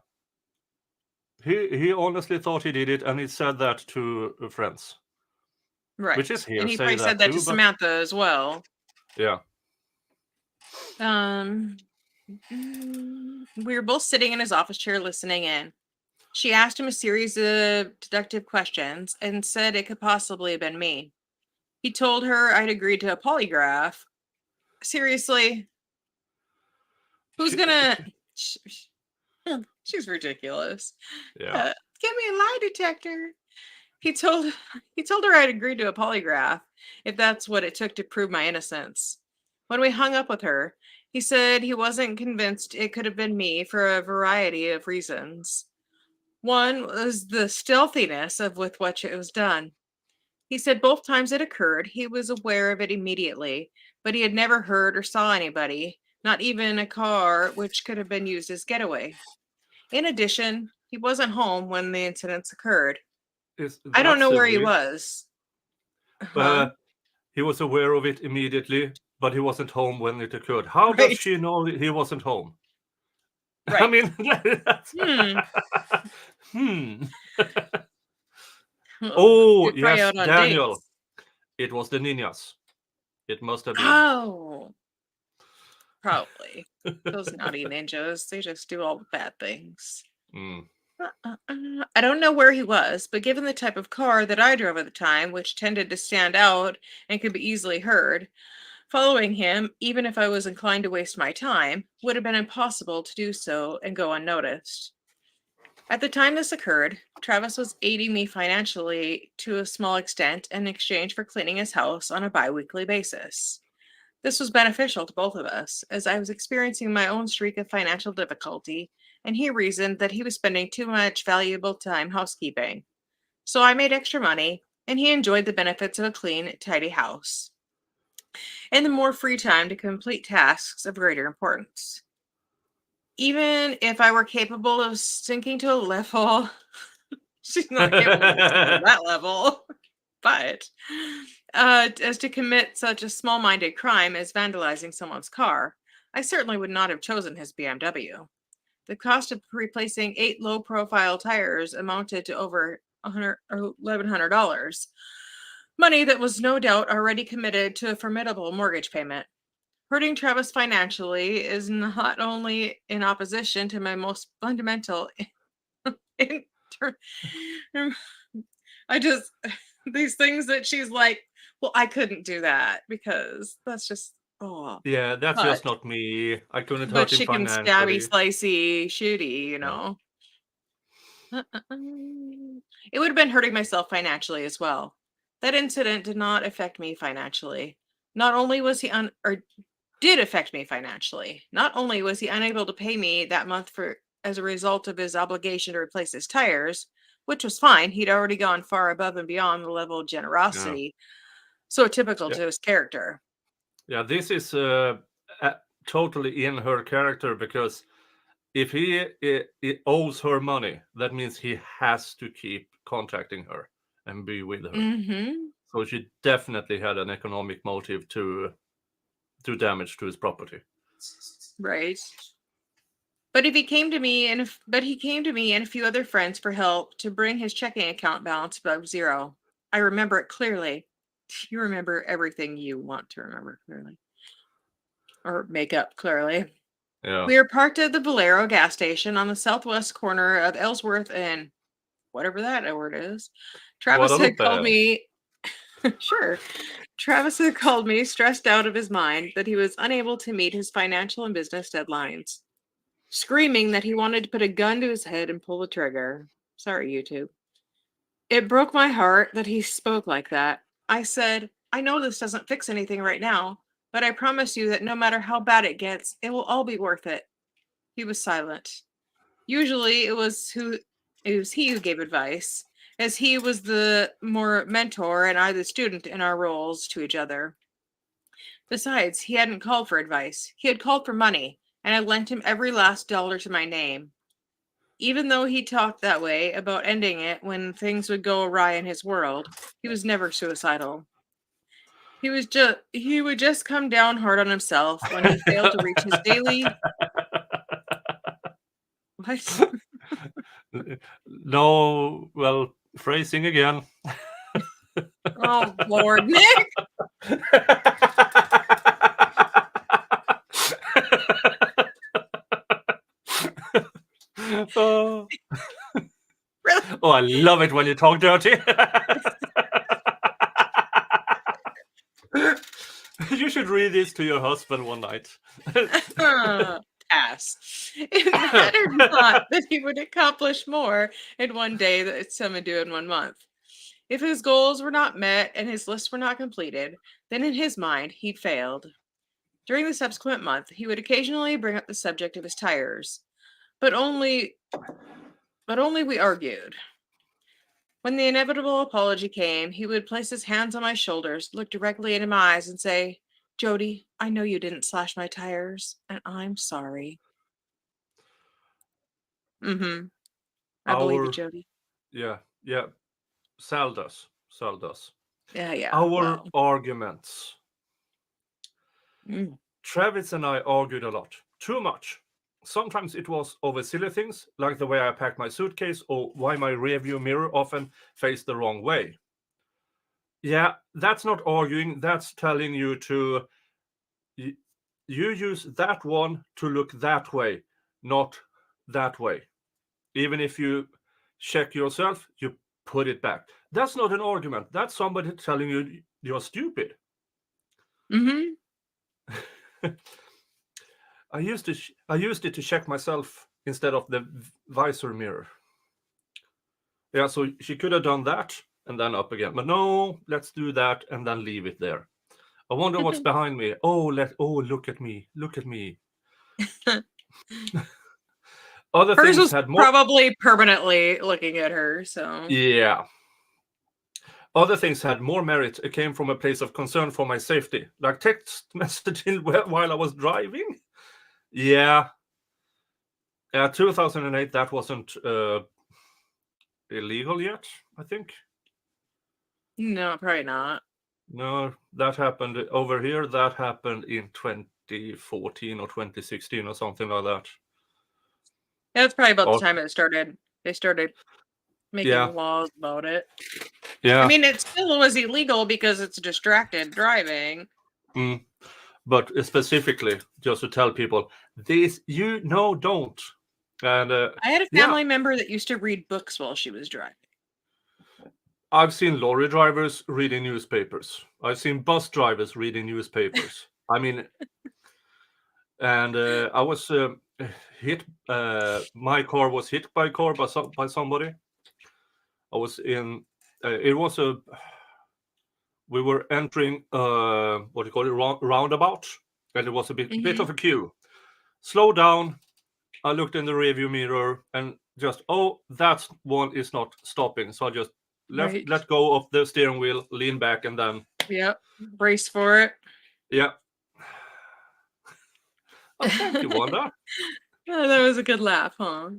He honestly thought he did it, and he said that to friends. Right. Which is hearsay. And he probably said that to Samantha as well. Yeah. We were both sitting in his office chair listening in. She asked him a series of deductive questions and said it could possibly have been me. He told her I'd agreed to a polygraph. Seriously? Who's gonna... She's ridiculous. Yeah. Give me a lie detector. He told her I'd agreed to a polygraph if that's what it took to prove my innocence. When we hung up with her, he said he wasn't convinced it could have been me for a variety of reasons. One was the stealthiness with which it was done. He said both times it occurred, he was aware of it immediately, but he had never heard or saw anybody, not even a car, which could have been used as getaway. In addition, He wasn't home when the incidents occurred. Is I don't that's know a where he weird. was. Huh? He was aware of it immediately, but he wasn't home when it occurred. How does Right. she know he wasn't home? I Right. mean, that's... Hmm. hmm. Well, Oh, you're probably yes, out on Daniel. dates. It was the ninjas. It must have been. Oh, probably. Those naughty ninjas, they just do all the bad things. Mm. I don't know where he was, but given the type of car that I drove at the time, which tended to stand out and could be easily heard, following him, even if I was inclined to waste my time, would have been impossible to do so and go unnoticed. At the time this occurred, Travis was aiding me financially to a small extent in exchange for cleaning his house on a bi-weekly basis. This was beneficial to both of us, as I was experiencing my own streak of financial difficulty, and he reasoned that he was spending too much valuable time housekeeping. So I made extra money, and he enjoyed the benefits of a clean, tidy house, and the more free time to complete tasks of greater importance. Even if I were capable of sinking to a level, she's not capable of sinking to that level, but as to commit such a small-minded crime as vandalizing someone's car, I certainly would not have chosen his BMW. The cost of replacing 8 low-profile tires amounted to over $1,100, money that was no doubt already committed to a formidable mortgage payment. Hurting Travis financially is not only in opposition to my most fundamental inter- I just these things that she's like, well, I couldn't do that because that's just oh, Yeah, that's but just not me. I couldn't but hurt him she can stabby, financially. slicey, shooty, you Yeah. know. It would have been hurting myself financially as well. That incident did not affect me financially. Not only was he or did affect me financially. Not only was he unable to pay me that month for as a result of his obligation to replace his tires, which was fine. He'd already gone far above and beyond the level of Yeah. generosity so typical Yeah. to his character. Yeah, this is totally in her character, because if he owes her money, that means he has to keep contacting her and be with her. Mhm. So she definitely had an economic motive to do damage to his property. Right. But if he came to me and if, but he came to me and a few other friends for help to bring his checking account balance above zero. I remember it clearly. You remember everything you want to remember clearly or make up clearly. Yeah. We were parked at the Valero gas station on the southwest corner of Ellsworth and whatever that word is. Travis had called Guadalupe. me. Sure. Travis had called me stressed out of his mind that he was unable to meet his financial and business deadlines, screaming that he wanted to put a gun to his head and pull the trigger. Sorry, YouTube. It broke my heart that he spoke like that. I said, I know this doesn't fix anything right now, but I promise you that no matter how bad it gets, it will all be worth it. He was silent. Usually it was he who gave advice, as he was the more mentor and I the student in our roles to each other. Besides, he hadn't called for advice. He had called for money, and I lent him every last dollar to my name. Even though he talked that way about ending it when things would go awry in his world, he was never suicidal. He would just come down hard on himself when he failed to reach his daily what? No, well, phrasing again. Oh Lord, Nick. Oh. Really? Oh, I love it when you talk dirty. You should read this to your husband one night. Pass. It mattered not that he would accomplish more in one day that some would do in 1 month. If his goals were not met and his lists were not completed, then in his mind he'd failed. During the subsequent month, he would occasionally bring up the subject of his tires, but only we argued. When the inevitable apology came, he would place his hands on my shoulders, look directly into my eyes, and say, Jodi, I know you didn't slash my tires, and I'm sorry. Mm-hmm. I believe it, Jodi. Yeah. Sal does. Yeah. Our Well. arguments. Mm. Travis and I argued a lot. Too much. Sometimes it was over silly things, like the way I packed my suitcase or why my rearview mirror often faced the wrong way. Yeah, that's not arguing. That's telling you to... You use that one to look that way, not that way. Even if you check yourself, you put it back. That's not an argument. That's somebody telling you you're stupid. Mm-hmm. I used it to check myself instead of the visor mirror. Yeah, so she could have done that and then up again. But no, let's do that and then leave it there. I wonder what's behind me. Look at me. Look at me. Other Hers things was had more... probably permanently looking at her, so. Yeah. Other things had more merit. It came from a place of concern for my safety, like text messaging while I was driving. Yeah. 2008, that wasn't illegal yet, I think. No, probably not. No, that happened over here. That happened in 2014 or 2016 or something like that. Yeah, that's probably about the time it started. They started making laws about it. Yeah. I mean, it still was illegal because it's distracted driving. But specifically, just to tell people, this, don't. And I had a family member that used to read books while she was driving. I've seen lorry drivers reading newspapers. I've seen bus drivers reading newspapers. I mean, and I was hit. My car was hit by a car by somebody. I was in. It was a. We were entering what do you call it, roundabout, and it was a bit of a queue. Slow down. I looked in the rearview mirror and just, that one is not stopping. So I just let go of the steering wheel, lean back, and then... Yep. Brace for it. Yeah. Oh, thank you, Wanda. Yeah, that was a good laugh, huh?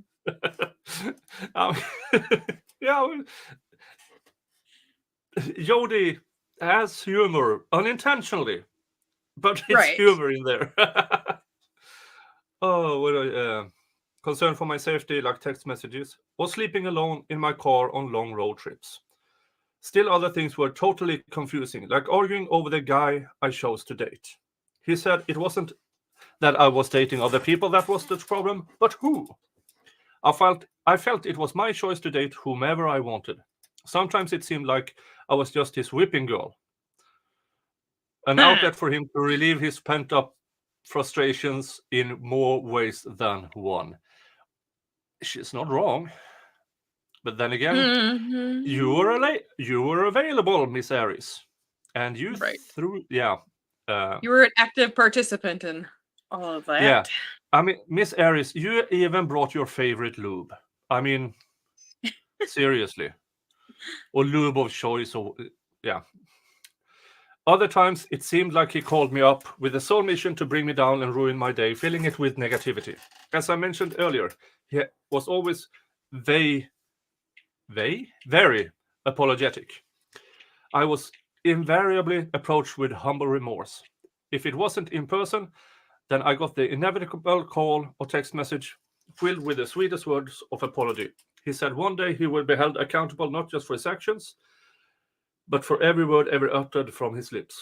Yeah. Jodi has humor unintentionally, but it's humor in there. Concern for my safety, like text messages, or sleeping alone in my car on long road trips. Still, other things were totally confusing, like arguing over the guy I chose to date. He said it wasn't that I was dating other people that was the problem, but who? I felt it was my choice to date whomever I wanted. Sometimes it seemed like I was just his whipping girl. An outlet for him to relieve his pent-up frustrations in more ways than one. She's not wrong. But then again, you were available, Miss Arias. And you threw... Yeah. You were an active participant in all of that. Yeah. I mean, Miss Arias, you even brought your favorite lube. I mean, seriously. Or lube of choice, or... Yeah. Other times, it seemed like he called me up with the sole mission to bring me down and ruin my day, filling it with negativity. As I mentioned earlier, he was always very apologetic. I was invariably approached with humble remorse. If it wasn't in person, then I got the inevitable call or text message filled with the sweetest words of apology. He said one day he would be held accountable not just for his actions, but for every word ever uttered from his lips.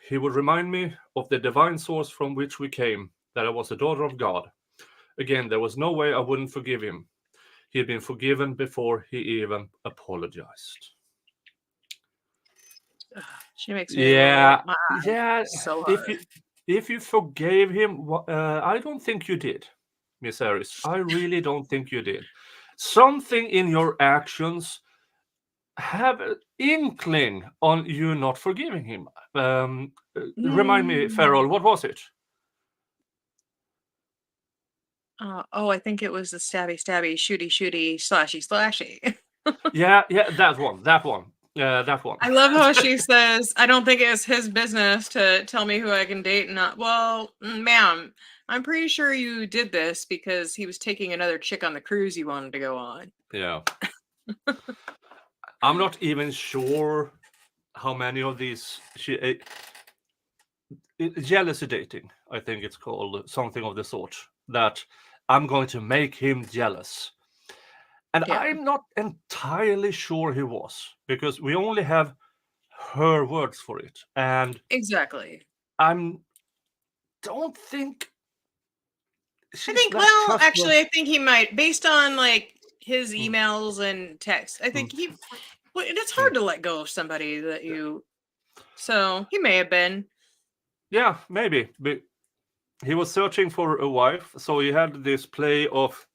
He would remind me of the divine source from which we came, that I was a daughter of God. Again, there was no way I wouldn't forgive him. He had been forgiven before he even apologized. She makes me laugh my eyes so hard. If you forgave him, I don't think you did, Miss Arias. I really don't think you did. Something in your actions have an inkling on you not forgiving him. Remind me, Farrell, what was it? I think it was the stabby, shooty, slashy. Yeah, that one. That one. I love how she says, I don't think it's his business to tell me who I can date and not. Well, ma'am, I'm pretty sure you did this because he was taking another chick on the cruise you wanted to go on. Yeah. I'm not even sure how many of these jealousy dating, I think it's called, something of the sort, that I'm going to make him jealous. And Yeah. I'm not entirely sure he was, because we only have her words for it. And Exactly. don't think I she's think, that well, trustworthy. actually, I think he might, based on like his emails and texts, I think it's hard to let go of somebody that you, so he may have been. Yeah, maybe. But he was searching for a wife, so he had this play of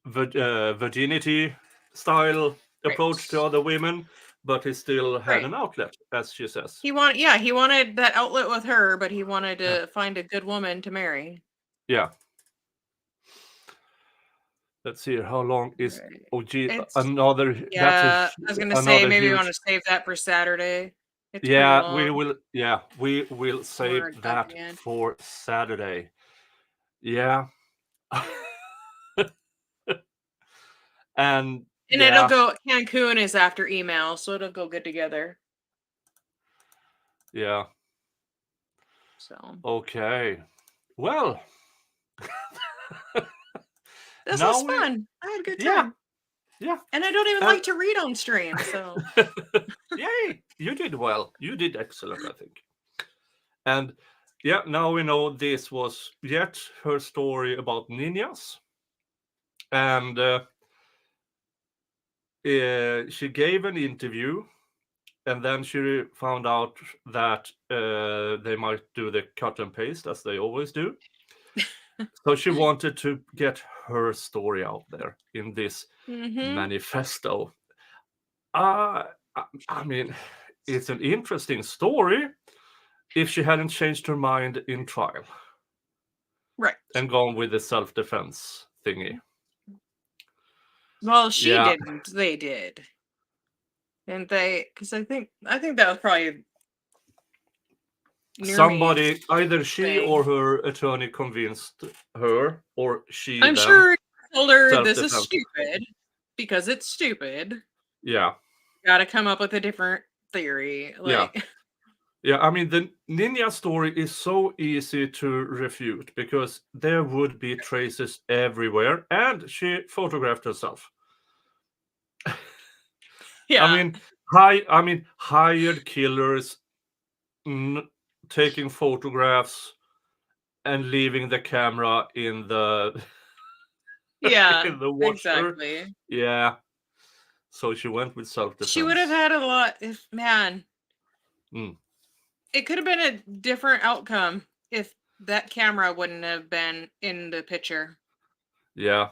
virginity style approach to other women, but he still had an outlet, as she says. He wanted that outlet with her, but he wanted to find a good woman to marry. Yeah. Let's see how long is another. Yeah, I was gonna say maybe you want to save that for Saturday. It's pretty long. we will save that for Saturday. Yeah. and it'll go, Cancun is after email, so it'll go good together. Yeah. So okay. Well, this was fun. I had a good time. Yeah. And I don't even like to read on stream, so yay, you did well. You did excellent, I think. And yeah, now we know this was yet her story about ninjas. And she gave an interview, and then she found out that they might do the cut and paste, as they always do. So she wanted to get her story out there in this manifesto. I mean, it's an interesting story if she hadn't changed her mind in trial. Right. And gone with the self-defense thingy. Well, she didn't. They did. And because I think that was probably somebody, either she or her attorney, convinced her, or she. I'm sure he told her this is stupid because it's stupid. Yeah. Got to come up with a different theory. Yeah, I mean, the ninja story is so easy to refute because there would be traces everywhere, and she photographed herself. Yeah. I mean, hired killers taking photographs and leaving the camera in the in the washer. Exactly. Yeah. So she went with self-defense. She would have had a lot if it could have been a different outcome if that camera wouldn't have been in the picture. Yeah.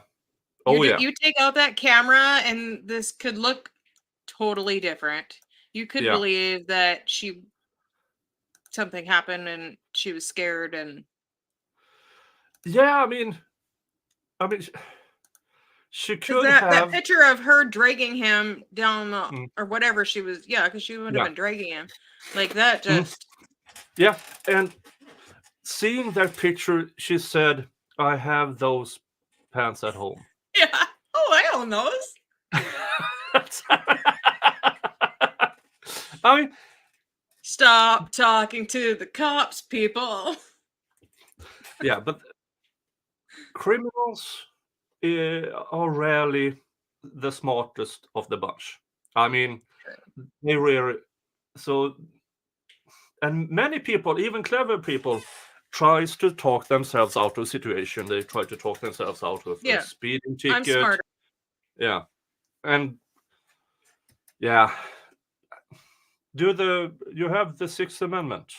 You take out that camera and this could look totally different. You could believe that something happened and she was scared and I mean she could have that picture of her dragging him down or whatever she was, because she would have been dragging him like that. Just and seeing that picture, she said, "I have those pants at home." Yeah. Oh, I own those. I mean, stop talking to the cops, people. Yeah, but criminals are rarely the smartest of the bunch. I mean, they rarely. So, and many people, even clever people, tries to talk themselves out of a situation. They try to talk themselves out of a speeding ticket. I'm smarter. Yeah, and you have the Sixth Amendment.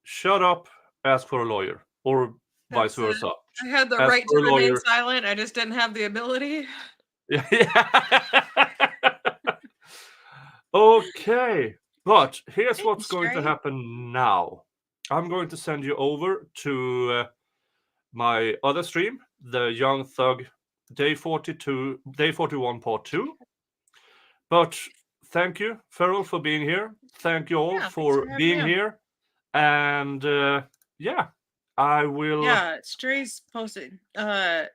Shut up, ask for a lawyer, or vice versa. I had the right to remain silent. I just didn't have the ability. Okay, but here's what's going to happen now. I'm going to send you over to my other stream, the Young Thug Day 41 Part 2. But thank you, Ferrell, for being here. Thank you all for being here. And yeah, I will. Yeah, Stray's posted. I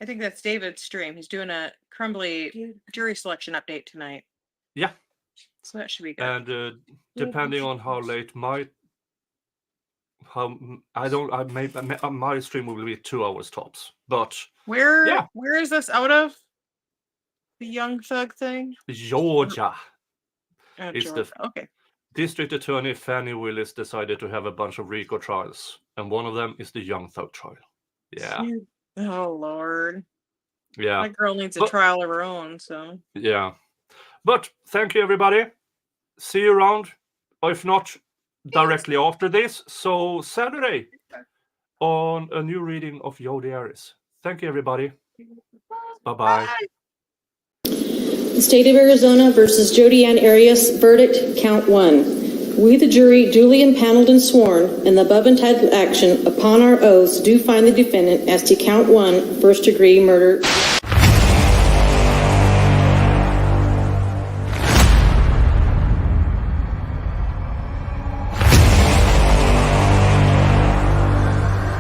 think that's David's stream. He's doing a Crumbly jury selection update tonight. Yeah. So that should be good. And depending on how late my stream will be 2 hours tops. But where is this out of? The Young Thug thing? Jodia is Georgia. the okay. District Attorney Fannie Willis decided to have a bunch of RICO trials, and one of them is the Young Thug trial. Yeah. Oh Lord. Yeah. That girl needs a trial of her own, so. Yeah. But thank you, everybody. See you around, or if not, directly after this. So Saturday on a new reading of Jodi Arias. Thank you, everybody. Bye-bye. The State of Arizona versus Jodi Arias, verdict, count 1. We, the jury, duly impaneled and sworn in the above entitled action upon our oaths, do find the defendant as to count 1, first-degree murder.